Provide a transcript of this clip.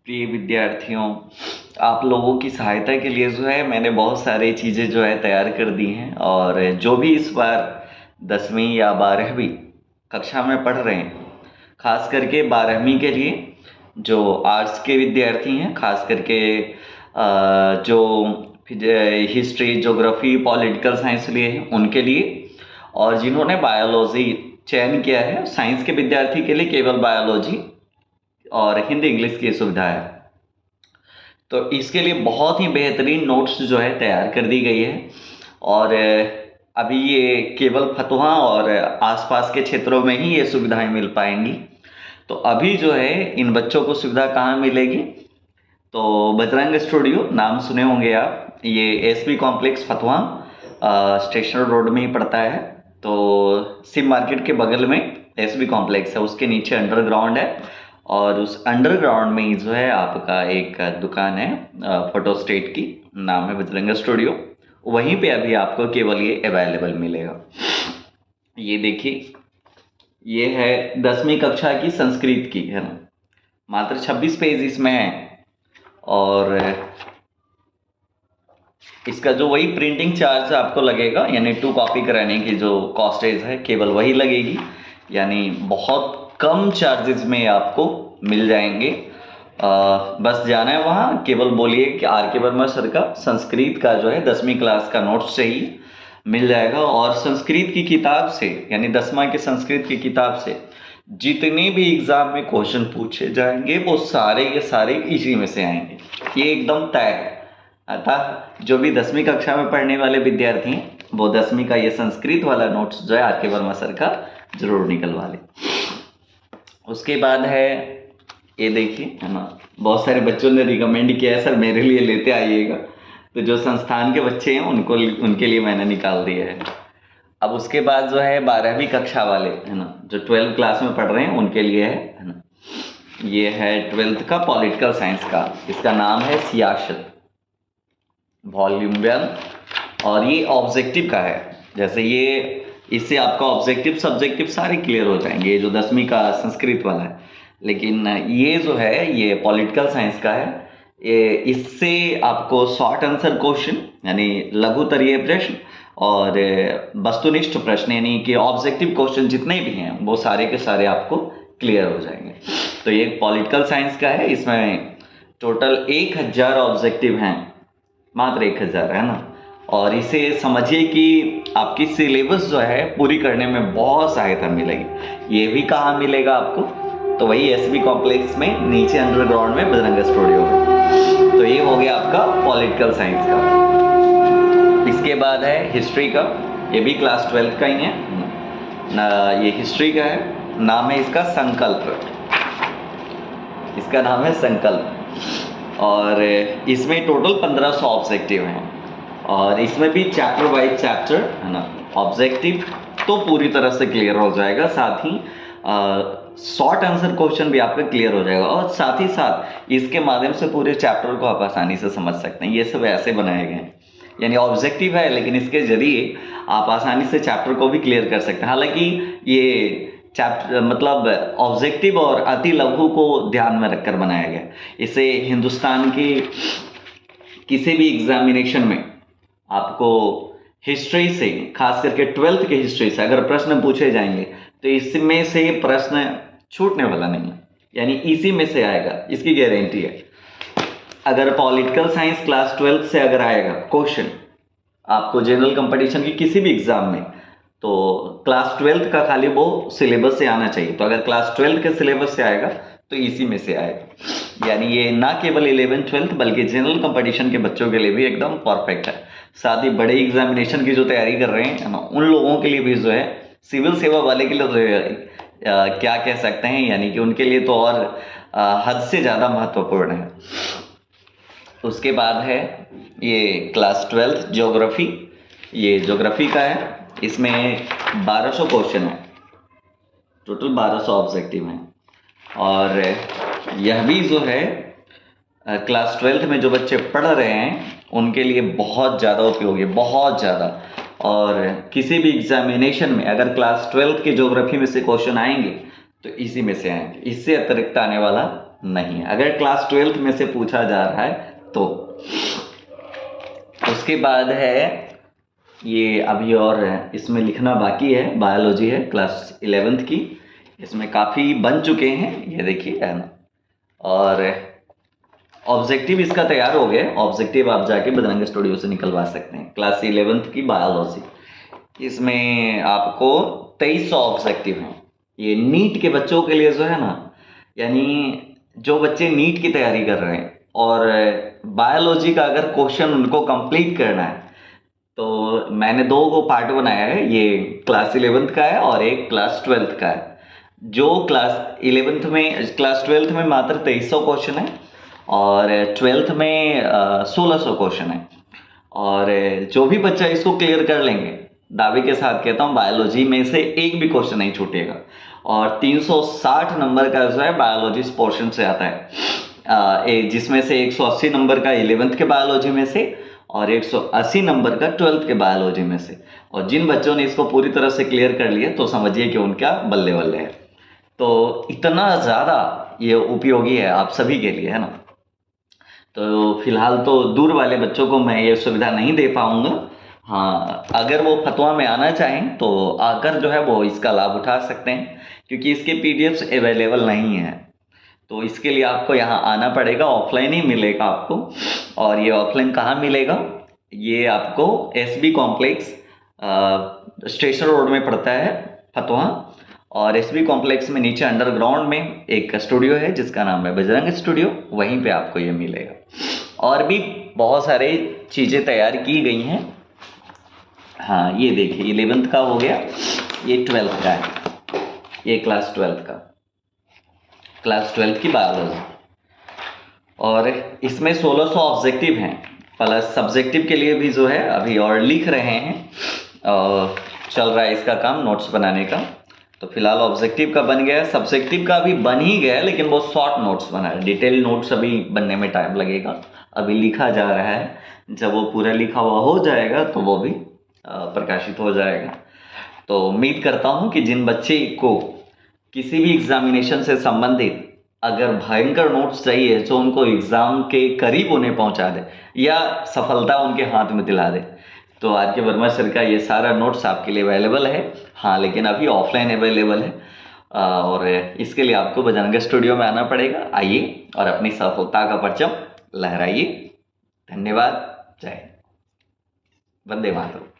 प्रिय विद्यार्थियों, आप लोगों की सहायता के लिए जो है मैंने बहुत सारी चीज़ें जो है तैयार कर दी हैं। और जो भी इस बार 10वीं या 12वीं कक्षा में पढ़ रहे हैं, खास करके 12वीं के लिए जो आर्ट्स के विद्यार्थी हैं, खास करके जो हिस्ट्री, ज्योग्राफी, पॉलिटिकल साइंस लिए हैं उनके लिए, और जिन्होंने बायोलॉजी चयन किया है साइंस के विद्यार्थी के लिए केवल बायोलॉजी और हिंदी इंग्लिश की सुविधा है। तो इसके लिए बहुत ही बेहतरीन नोट्स जो है तैयार कर दी गई है। और अभी ये केवल फतुहा और आसपास के क्षेत्रों में ही ये सुविधाएं मिल पाएंगी। तो अभी जो है इन बच्चों को सुविधा कहाँ मिलेगी? तो बजरंग स्टूडियो, नाम सुने होंगे आप, ये SB complex Fatuha station road में ही पड़ता है। तो सिम मार्केट के बगल में एसबी कॉम्प्लेक्स है, उसके नीचे अंडरग्राउंड है, और उस अंडरग्राउंड में ही जो है आपका एक दुकान है फोटोस्टेट की, नाम है बजरंग स्टूडियो। वहीं पे अभी आपको केवल ये अवेलेबल मिलेगा। ये देखिए, ये है 10वीं कक्षा की संस्कृत की, है ना, मात्र 26 पेज इसमें है। और इसका जो वही प्रिंटिंग चार्ज आपको लगेगा, यानी 2 कॉपी कराने की जो कॉस्टेज है केवल वही लगेगी, यानी बहुत कम चार्जेस में आपको मिल जाएंगे। बस जाना है वहाँ, केवल बोलिए कि आर के वर्मा सर का संस्कृत का जो है 10वीं क्लास का नोट्स चाहिए, मिल जाएगा। और संस्कृत की किताब से, यानी 10वां के संस्कृत की किताब से जितने भी एग्जाम में क्वेश्चन पूछे जाएंगे वो सारे के सारे इसी में से आएंगे, ये एकदम तय है। अतः जो भी 10वीं कक्षा में पढ़ने वाले विद्यार्थी हैं वो 10वीं का ये संस्कृत वाला नोट्स जो है आर के वर्मा सर का जरूर निकलवा लें। उसके बाद है, ये देखिए, है ना, बहुत सारे बच्चों ने रिकमेंड किया है सर मेरे लिए लेते आइएगा, तो जो संस्थान के बच्चे हैं उनके लिए मैंने निकाल दिया है। अब उसके बाद जो है 12वीं कक्षा वाले, है ना, जो 12th क्लास में पढ़ रहे हैं उनके लिए है ना, ये है 12th का पॉलिटिकल साइंस का, इसका नाम है सियासत, वॉल्यूम 1, और ये ऑब्जेक्टिव का है। जैसे ये, इससे आपका ऑब्जेक्टिव सब्जेक्टिव सारे क्लियर हो जाएंगे, ये जो 10वीं का संस्कृत वाला है। लेकिन ये जो है ये पॉलिटिकल साइंस का है, इससे आपको शॉर्ट आंसर क्वेश्चन, यानी लघुतरीय प्रश्न और वस्तुनिष्ठ प्रश्न, यानी कि ऑब्जेक्टिव क्वेश्चन जितने भी हैं वो सारे के सारे आपको क्लियर हो जाएंगे। तो ये पॉलिटिकल साइंस का है, इसमें टोटल 1000 ऑब्जेक्टिव हैं, मात्र 1000, है ना। और इसे समझिए कि आपकी सिलेबस जो है पूरी करने में बहुत सहायता मिलेगी। ये भी कहाँ मिलेगा आपको? तो वही एसबी कॉम्प्लेक्स में नीचे अंडरग्राउंड में बजरंग स्टूडियो में। तो ये हो गया आपका पॉलिटिकल साइंस का। इसके बाद है हिस्ट्री का, ये भी क्लास 12th का ही है ना, ये हिस्ट्री का है, नाम है इसका संकल्प, इसका नाम है संकल्प। और इसमें टोटल 1500 ऑब्जेक्टिव हैं, और इसमें भी चैप्टर वाइज चैप्टर, है ना, ऑब्जेक्टिव तो पूरी तरह से क्लियर हो जाएगा, साथ ही शॉर्ट आंसर क्वेश्चन भी आपका क्लियर हो जाएगा, और साथ ही साथ इसके माध्यम से पूरे चैप्टर को आप आसानी से समझ सकते हैं। ये सब ऐसे बनाए गए हैं, यानी ऑब्जेक्टिव है लेकिन इसके जरिए आप आसानी से चैप्टर को भी क्लियर कर सकते हैं। हालांकि ये चैप्टर मतलब ऑब्जेक्टिव और अति लघु को ध्यान में रखकर बनाया गया। इसे हिंदुस्तान के किसी भी एग्जामिनेशन में आपको हिस्ट्री से, खास करके 12th के हिस्ट्री से अगर प्रश्न पूछे जाएंगे तो इसमें से प्रश्न छूटने वाला नहीं है, यानी इसी में से आएगा, इसकी गारंटी है। अगर पॉलिटिकल साइंस क्लास 12th से अगर आएगा क्वेश्चन आपको जनरल कंपटीशन की किसी भी एग्जाम में, तो क्लास 12th का खाली वो सिलेबस से आना चाहिए। तो अगर क्लास 12th के सिलेबस से आएगा तो इसी में से आएगा, यानी ये ना केवल 11th 12th बल्कि जनरल कंपटीशन के बच्चों के लिए भी एकदम परफेक्ट है। साथ ही बड़े एग्जामिनेशन की जो तैयारी कर रहे हैं ना, उन लोगों के लिए भी जो है, सिविल सेवा वाले के लिए तो क्या कह सकते हैं, यानी कि उनके लिए तो और हद से ज़्यादा महत्वपूर्ण है। उसके बाद है ये क्लास 12th ज्योग्राफी, ये ज्योग्राफी का है, इसमें 1200 क्वेश्चन है, टोटल 1200 ऑब्जेक्टिव हैं। और यह भी जो है क्लास 12th में जो बच्चे पढ़ रहे हैं उनके लिए बहुत ज़्यादा उपयोगी, बहुत ज़्यादा। और किसी भी एग्जामिनेशन में अगर क्लास 12th के ज्योग्राफी में से क्वेश्चन आएंगे तो इसी में से आएंगे, इससे अतिरिक्त आने वाला नहीं है, अगर क्लास 12th में से पूछा जा रहा है तो। उसके बाद है ये अभी और इसमें लिखना बाकी है, बायोलॉजी है क्लास 11th की, इसमें काफ़ी बन चुके हैं, ये देखिए है ना। और ऑब्जेक्टिव इसका तैयार हो गया, ऑब्जेक्टिव आप जाके बजरंग स्टूडियो से निकलवा सकते हैं। क्लास 11th की बायोलॉजी, इसमें आपको 2300 ऑब्जेक्टिव हैं। ये नीट के बच्चों के लिए जो है ना, यानी जो बच्चे नीट की तैयारी कर रहे हैं और बायोलॉजी का अगर क्वेश्चन उनको कंप्लीट करना है, तो मैंने 2 पार्ट बनाया है, ये क्लास 11th का है और एक क्लास 12th का है। जो क्लास 11th में, क्लास 12th में मात्र 2300 क्वेश्चन है और 12th में 1600 क्वेश्चन है। और जो भी बच्चा इसको क्लियर कर लेंगे, दावे के साथ कहता हूँ बायोलॉजी में से एक भी क्वेश्चन नहीं छूटेगा। और 360 नंबर का जो है बायोलॉजी पोर्शन से आता है, जिसमें से 180 नंबर का 11th के बायोलॉजी में से और 180 नंबर का 12th के बायोलॉजी में से। और जिन बच्चों ने इसको पूरी तरह से क्लियर कर लिया तो समझिए कि उनका बल्ले बल्ले है। तो इतना ज़्यादा ये उपयोगी है आप सभी के लिए, है ना। तो फिलहाल तो दूर वाले बच्चों को मैं ये सुविधा नहीं दे पाऊंगा। हाँ, अगर वो फतवा में आना चाहें तो आकर जो है वो इसका लाभ उठा सकते हैं, क्योंकि इसके पीडीएफ्स अवेलेबल नहीं हैं। तो इसके लिए आपको यहाँ आना पड़ेगा, ऑफलाइन ही मिलेगा आपको। और ये ऑफलाइन कहाँ मिलेगा, ये आपको एसबी कॉम्प्लेक्स स्टेशन रोड में पड़ता है फतवा। और एसबी कॉम्प्लेक्स में नीचे अंडरग्राउंड में एक स्टूडियो है जिसका नाम है बजरंग स्टूडियो, वहीं पे आपको ये मिलेगा। और भी बहुत सारे चीज़ें तैयार की गई हैं। हाँ, ये देखिए 11th का हो गया, ये 12th का है, ये क्लास 12th का, क्लास 12th की बायोलॉजी। और इसमें 1600 ऑब्जेक्टिव हैं, प्लस सब्जेक्टिव के लिए भी जो है अभी और लिख रहे हैं और चल रहा है इसका काम नोट्स बनाने का। तो फिलहाल ऑब्जेक्टिव का बन गया, सब्जेक्टिव का भी बन ही गया, लेकिन वो शॉर्ट नोट्स बना है, डिटेल नोट्स अभी बनने में टाइम लगेगा, अभी लिखा जा रहा है। जब वो पूरा लिखा हुआ हो जाएगा तो वो भी प्रकाशित हो जाएगा। तो उम्मीद करता हूँ कि जिन बच्चे को किसी भी एग्जामिनेशन से संबंधित अगर भयंकर नोट्स चाहिए जो उनको एग्ज़ाम के करीब उन्हें पहुँचा दे या सफलता उनके हाथ में दिला दे, तो आर के वर्मा सर का ये सारा नोट्स आपके लिए अवेलेबल है। हाँ, लेकिन अभी ऑफलाइन अवेलेबल है और इसके लिए आपको बजरंग स्टूडियो में आना पड़ेगा। आइए और अपनी सफलता का परचम लहराइए। धन्यवाद। जय हिंद। वंदे मातरम।